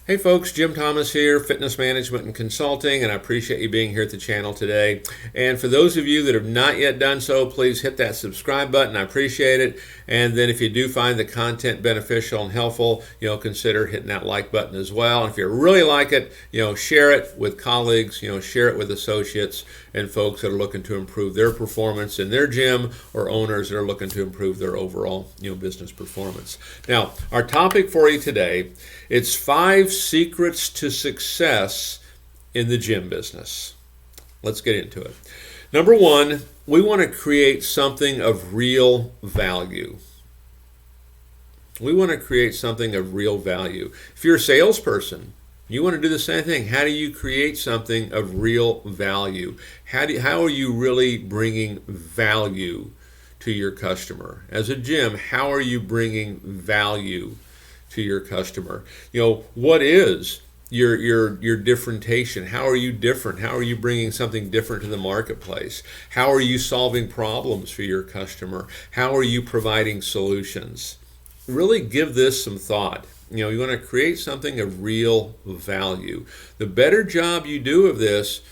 Hey folks, Jim Thomas here, Fitness Management and Consulting, and I appreciate you being here at the channel today. And for those of you that have not yet done so, please hit that subscribe button. I appreciate it. And then if you do find the content beneficial and helpful, consider hitting that like button as well. And if you really like it, share it with colleagues, share it with associates and folks that are looking to improve their performance in their gym, or owners that are looking to improve their overall, business performance. Now, our topic for you today, it's 5 secrets to success in the gym business. Let's get into it. Number 1, we want to create something of real value. We want to create something of real value. If you're a salesperson, you want to do the same thing. How do you create something of real value? How are you really bringing value to your customer? As a gym, how are you bringing value to your customer? What is your differentiation? How are you different? How are you bringing something different to the marketplace? How are you solving problems for your customer? How are you providing solutions? Really give this some thought. You want to create something of real value. The better job you do of this,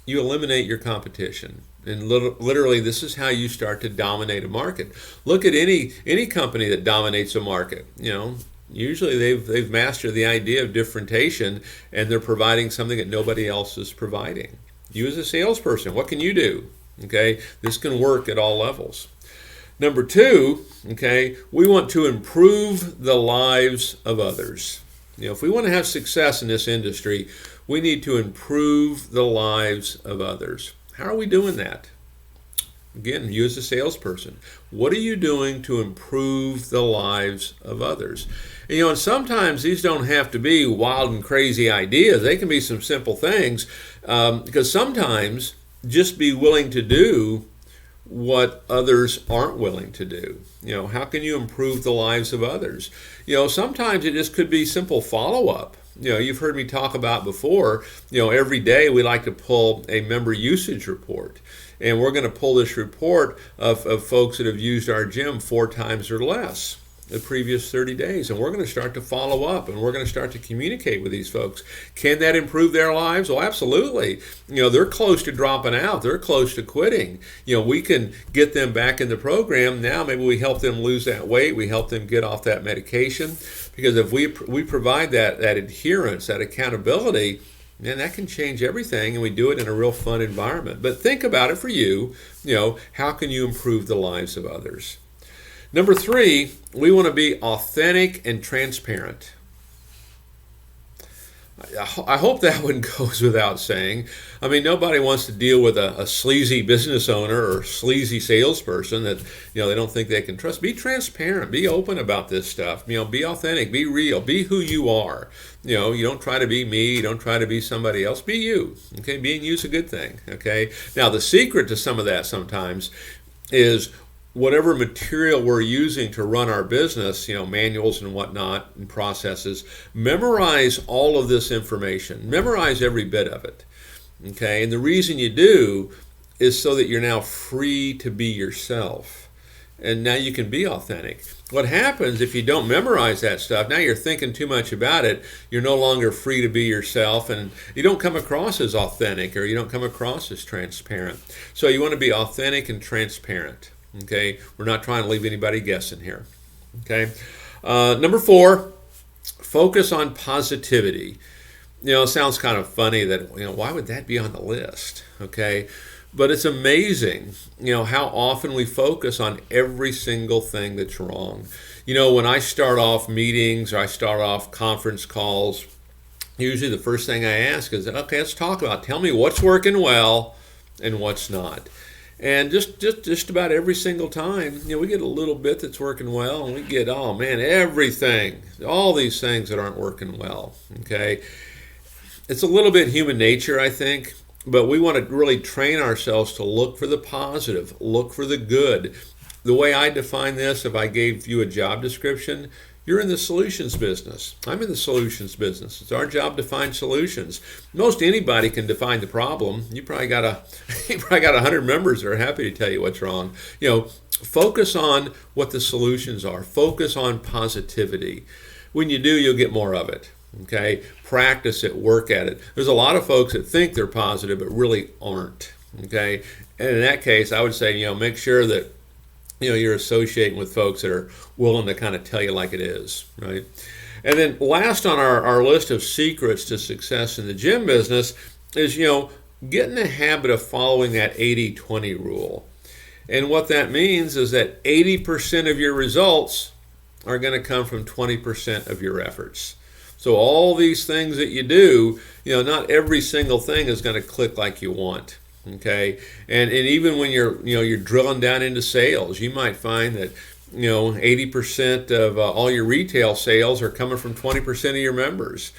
you eliminate your competition. And literally, this is how you start to dominate a market. Look at any company that dominates a market. Usually they've mastered the idea of differentiation, and they're providing something that nobody else is providing. You as a salesperson, what can you do? Okay, this can work at all levels. Number 2, we want to improve the lives of others. If we want to have success in this industry, we need to improve the lives of others. How are we doing that? Again, you as a salesperson, what are you doing to improve the lives of others? And sometimes these don't have to be wild and crazy ideas. They can be some simple things, because sometimes just be willing to do what others aren't willing to do. How can you improve the lives of others? Sometimes it just could be simple follow-up. You've heard me talk about before, every day we like to pull a member usage report. And we're going to pull this report of folks that have used our gym 4 times or less the previous 30 days. And we're going to start to follow up, and we're going to start to communicate with these folks. Can that improve their lives? Well, absolutely. They're close to dropping out. They're close to quitting. We can get them back in the program. Now maybe we help them lose that weight. We help them get off that medication. Because if we provide that adherence, that accountability, man, that can change everything, and we do it in a real fun environment. But think about it for you, how can you improve the lives of others? Number 3, we want to be authentic and transparent. I hope that one goes without saying. I mean, nobody wants to deal with a sleazy business owner or sleazy salesperson that they don't think they can trust. Be transparent. Be open about this stuff. Be authentic. Be real. Be who you are. You don't try to be me. You don't try to be somebody else. Be you. Okay, being you is a good thing. Okay. Now, the secret to some of that sometimes is whatever material we're using to run our business, manuals and whatnot and processes, memorize all of this information. Memorize every bit of it. Okay, and the reason you do is so that you're now free to be yourself. And now you can be authentic. What happens if you don't memorize that stuff, now you're thinking too much about it, you're no longer free to be yourself, and you don't come across as authentic, or you don't come across as transparent. So you want to be authentic and transparent. Okay, we're not trying to leave anybody guessing here. Okay, number 4, focus on positivity. It sounds kind of funny that why would that be on the list? Okay, but it's amazing how often we focus on every single thing that's wrong. When I start off meetings or I start off conference calls, usually the first thing I ask is, okay, let's talk about. Tell me what's working well and what's not. And just about every single time, we get a little bit that's working well, and we get, oh man, everything, all these things that aren't working well. Okay, it's a little bit human nature, I think, but we want to really train ourselves to look for the positive, look for the good. The way I define this, if I gave you a job description, you're in the solutions business. I'm in the solutions business. It's our job to find solutions. Most anybody can define the problem. You probably got 100 members that are happy to tell you what's wrong. Focus on what the solutions are. Focus on positivity. When you do, you'll get more of it. Okay, practice it, work at it. There's a lot of folks that think they're positive but really aren't. Okay, and in that case, I would say, make sure that you're associating with folks that are willing to kind of tell you like it is, right? And then last on our list of secrets to success in the gym business is, get in the habit of following that 80-20 rule. And what that means is that 80% of your results are going to come from 20% of your efforts. So all these things that you do, not every single thing is going to click like you want. Okay, and even when you're drilling down into sales, you might find that 80% of all your retail sales are coming from 20% of your members.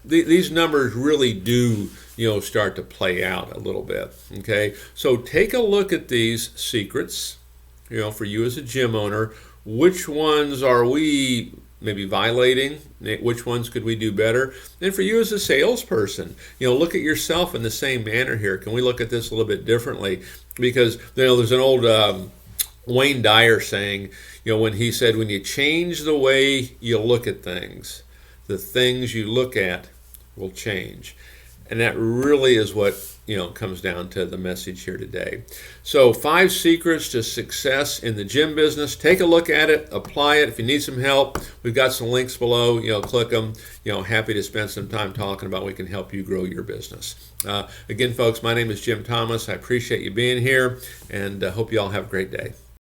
These numbers really do start to play out a little bit. Okay, so take a look at these secrets. For you as a gym owner, which ones are we maybe violating? Which ones could we do better? And for you as a salesperson, look at yourself in the same manner here. Can we look at this a little bit differently? Because there's an old Wayne Dyer saying, when he said, when you change the way you look at things, the things you look at will change. And that really is what comes down to the message here today. So 5 secrets to success in the gym business. Take a look at it, apply it. If you need some help, we've got some links below. Click them. Happy to spend some time talking about how we can help you grow your business. Again, folks, my name is Jim Thomas. I appreciate you being here, and hope you all have a great day.